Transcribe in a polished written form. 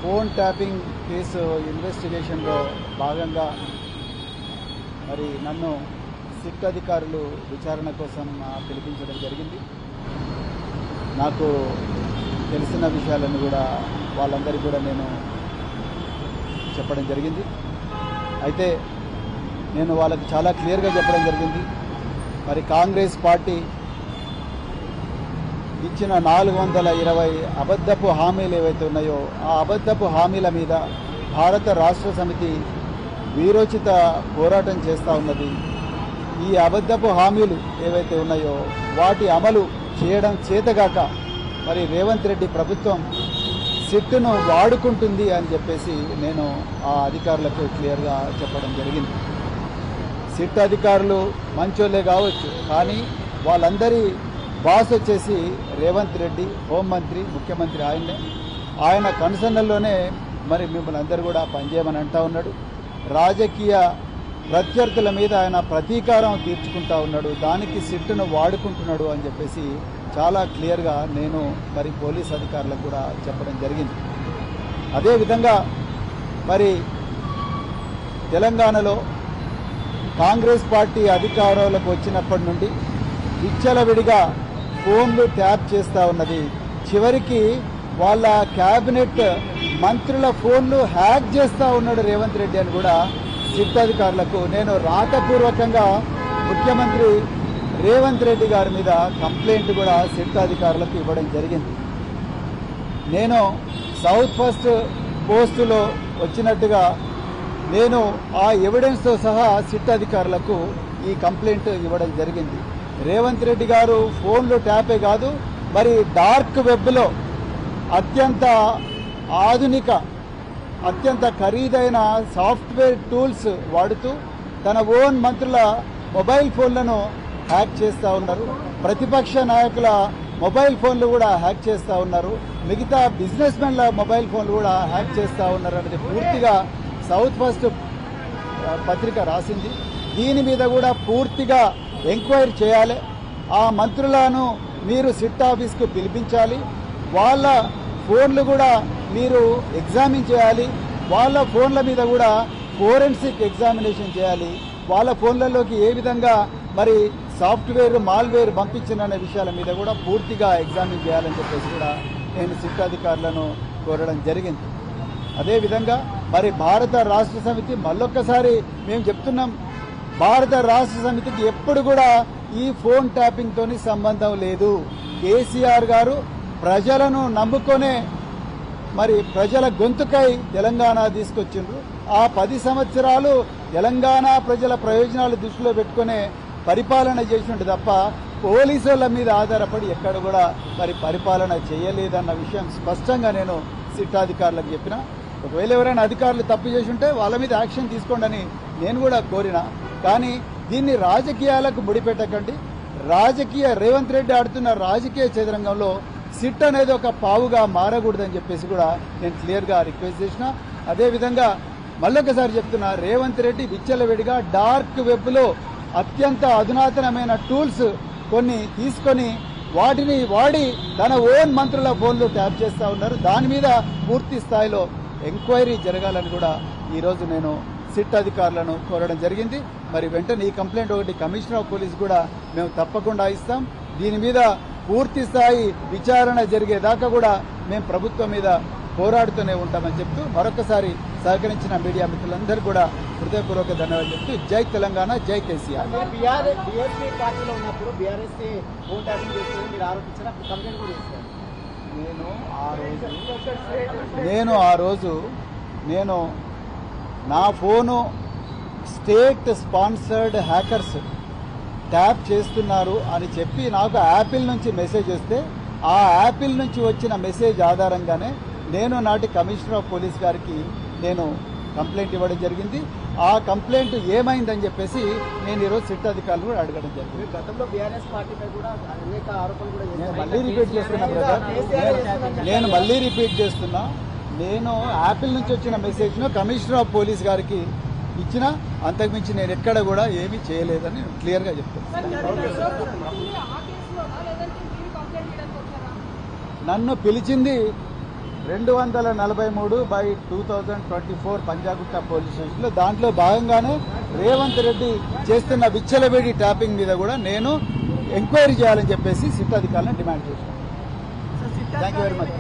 Phone tapping case ఇన్వెస్టిగేషన్లో భాగంగా మరి నన్ను సిట్ అధికారులు విచారణ కోసం పిలిపించడం జరిగింది. నాకు తెలిసిన విషయాలను కూడా వాళ్ళందరికీ కూడా నేను చెప్పడం జరిగింది. అయితే నేను వాళ్ళకి చాలా క్లియర్గా చెప్పడం జరిగింది. మరి కాంగ్రెస్ పార్టీ ఇచ్చిన 420 అబద్ధపు హామీలు ఏవైతే ఉన్నాయో ఆ అబద్ధపు హామీల మీద భారత రాష్ట్ర సమితి వీరోచిత పోరాటం చేస్తూ ఉన్నది. ఈ అబద్ధపు హామీలు ఏవైతే ఉన్నాయో వాటి అమలు చేయడం చేతగాక మరి రేవంత్ రెడ్డి ప్రభుత్వం సిట్టును వాడుకుంటుంది అని చెప్పేసి నేను ఆ అధికారులకు క్లియర్గా చెప్పడం జరిగింది. సిట్ అధికారులు మంచోళ్ళే కావచ్చు, కానీ వాళ్ళందరి బాస్ వచ్చేసి రేవంత్ రెడ్డి, హోంమంత్రి, ముఖ్యమంత్రి ఆయన్నే. ఆయన కన్సర్న్లోనే మరి మిమ్మల్ని అందరూ కూడా పనిచేయమని అంటూ ఉన్నాడు. రాజకీయ ప్రత్యర్థుల మీద ఆయన ప్రతీకారం తీర్చుకుంటా ఉన్నాడు, దానికి సిట్టును వాడుకుంటున్నాడు అని చెప్పేసి చాలా క్లియర్గా నేను మరి పోలీస్ అధికారులకు కూడా చెప్పడం జరిగింది. అదేవిధంగా మరి తెలంగాణలో కాంగ్రెస్ పార్టీ అధికారంలోకి వచ్చినప్పటి నుండి విచ్చలవిడిగా ఫోన్లు ట్యాప్ చేస్తూ ఉన్నది. చివరికి వాళ్ళ క్యాబినెట్ మంత్రుల ఫోన్లు హ్యాక్ చేస్తూ ఉన్నాడు రేవంత్ రెడ్డి అని కూడా సిట్ అధికారులకు నేను రాతపూర్వకంగా ముఖ్యమంత్రి రేవంత్ రెడ్డి గారి మీద కంప్లైంట్ కూడా సిట్ అధికారులకు ఇవ్వడం జరిగింది. నేను సౌత్ ఫస్ట్ పోస్టులో వచ్చినట్టుగా నేను ఆ ఎవిడెన్స్తో సహా సిట్ అధికారులకు ఈ కంప్లైంట్ ఇవ్వడం జరిగింది. రేవంత్ రెడ్డి గారు ఫోన్లు ట్యాపే కాదు, మరి డార్క్ వెబ్లో అత్యంత ఆధునిక అత్యంత ఖరీదైన సాఫ్ట్వేర్ టూల్స్ వాడుతూ తన ఓన్ మంత్రుల మొబైల్ ఫోన్లను హ్యాక్ చేస్తూ ఉన్నారు. ప్రతిపక్ష నాయకుల మొబైల్ ఫోన్లు కూడా హ్యాక్ చేస్తూ ఉన్నారు. మిగతా బిజినెస్ మెన్ల మొబైల్ ఫోన్లు కూడా హ్యాక్ చేస్తూ ఉన్నారు అనేది పూర్తిగా సౌత్ ఫస్ట్ పత్రిక రాసింది. దీని మీద కూడా పూర్తిగా ఎంక్వైరీ చేయాలి. ఆ మంత్రులను మీరు సిట్ ఆఫీస్కు పిలిపించాలి. వాళ్ళ ఫోన్లు కూడా మీరు ఎగ్జామిన్ చేయాలి. వాళ్ళ ఫోన్ల మీద కూడా ఫోరెన్సిక్ ఎగ్జామినేషన్ చేయాలి. వాళ్ళ ఫోన్లలోకి ఏ విధంగా మరి సాఫ్ట్వేర్ మాల్వేర్ పంపించిన విషయాల మీద కూడా పూర్తిగా ఎగ్జామిన్ చేయాలని చెప్పేసి కూడా నేను సిట్ అధికారులను కోరడం జరిగింది. అదేవిధంగా మరి భారత రాష్ట్ర సమితి మళ్ళొక్కసారి మేము చెప్తున్నాం, భారత రాష్ట్ర సమితికి ఎప్పుడు కూడా ఈ ఫోన్ ట్యాపింగ్తో సంబంధం లేదు. కేసీఆర్ గారు ప్రజలను నమ్ముకొనే మరి ప్రజల గొంతుకై తెలంగాణ తీసుకొచ్చిండ్రు. ఆ 10 సంవత్సరాలు తెలంగాణ ప్రజల ప్రయోజనాలు దృష్టిలో పెట్టుకునే పరిపాలన చేసినట్టు తప్ప పోలీసుల మీద ఆధారపడి ఎక్కడ కూడా మరి పరిపాలన చేయలేదన్న విషయం స్పష్టంగా నేను సిట్ అధికారులకు చెప్పిన. ఒకవేళ ఎవరైనా అధికారులు తప్పు చేసి ఉంటే వాళ్ళ మీద యాక్షన్ తీసుకోండి అని నేను కూడా కోరిన. కానీ దీన్ని రాజకీయాలకు ముడిపెట్టకండి. రేవంత్ రెడ్డి ఆడుతున్న రాజకీయ చదరంగంలో సిట్ అనేది ఒక పావుగా మారకూడదని చెప్పేసి కూడా నేను క్లియర్గా రిక్వెస్ట్ చేసిన. అదేవిధంగా మళ్ళొకసారి చెప్తున్నా, రేవంత్ రెడ్డి విచ్చలవిడిగా డార్క్ వెబ్లో అత్యంత అధునాతనమైన టూల్స్ కొన్ని తీసుకొని వాటిని వాడి తన ఓన్ మంత్రుల ఫోన్లు ట్యాప్ చేస్తూ ఉన్నారు. దాని మీద పూర్తి స్థాయిలో ఎంక్వైరీ జరగాలని కూడా ఈరోజు నేను సిట్ అధికారులను కోరడం జరిగింది. మరి వెంటనే ఈ కంప్లైంట్ ఒకటి కమిషనర్ ఆఫ్ పోలీస్ కూడా మేము తప్పకుండా ఇస్తాం. దీని మీద పూర్తి స్థాయి విచారణ జరిగేదాకా కూడా మేము ప్రభుత్వం మీద పోరాడుతూనే ఉంటామని చెప్తూ మరొకసారి సహకరించిన మీడియా మిత్రులందరూ కూడా హృదయపూర్వక ధన్యవాదాలు చెప్తూ జై తెలంగాణ, జై కేసీఆర్. నేను నా phone state sponsored hackers tap చేస్తున్నారు అని చెప్పి నాకు యాపిల్ నుంచి మెసేజ్ వస్తే ఆ యాపిల్ నుంచి వచ్చిన మెసేజ్ ఆధారంగానే నేను నాటి కమిషనర్ ఆఫ్ పోలీస్ గారికి నేను కంప్లైంట్ ఇవ్వడం జరిగింది. ఆ కంప్లైంట్ ఏమైందని చెప్పేసి నేను ఈరోజు సిట్ అధికారులు కూడా అడగడం జరిగింది. గతంలో బీఆర్ఎస్ పార్టీపై కూడా అనేక ఆరోపణలు కూడా నేను మళ్ళీ రిపీట్ చేస్తున్నా బ్రదర్, నేను యాపిల్ నుంచి వచ్చిన మెసేజ్ను కమిషనర్ ఆఫ్ పోలీస్ గారికి ఇచ్చిన, అంతకుమించి నేను ఎక్కడ కూడా ఏమీ చేయలేదని క్లియర్గా చెప్తున్నాను. నన్ను పిలిచింది 243/2024 పంజాగుట్ట పోలీస్ స్టేషన్లో. దాంట్లో భాగంగానే రేవంత్ రెడ్డి చేస్తున్న విచ్చలవిడి ట్యాపింగ్ మీద కూడా నేను ఎంక్వైరీ చేయాలని చెప్పేసి సిట్ అధికారులను డిమాండ్ చేశాను. Thank you very much.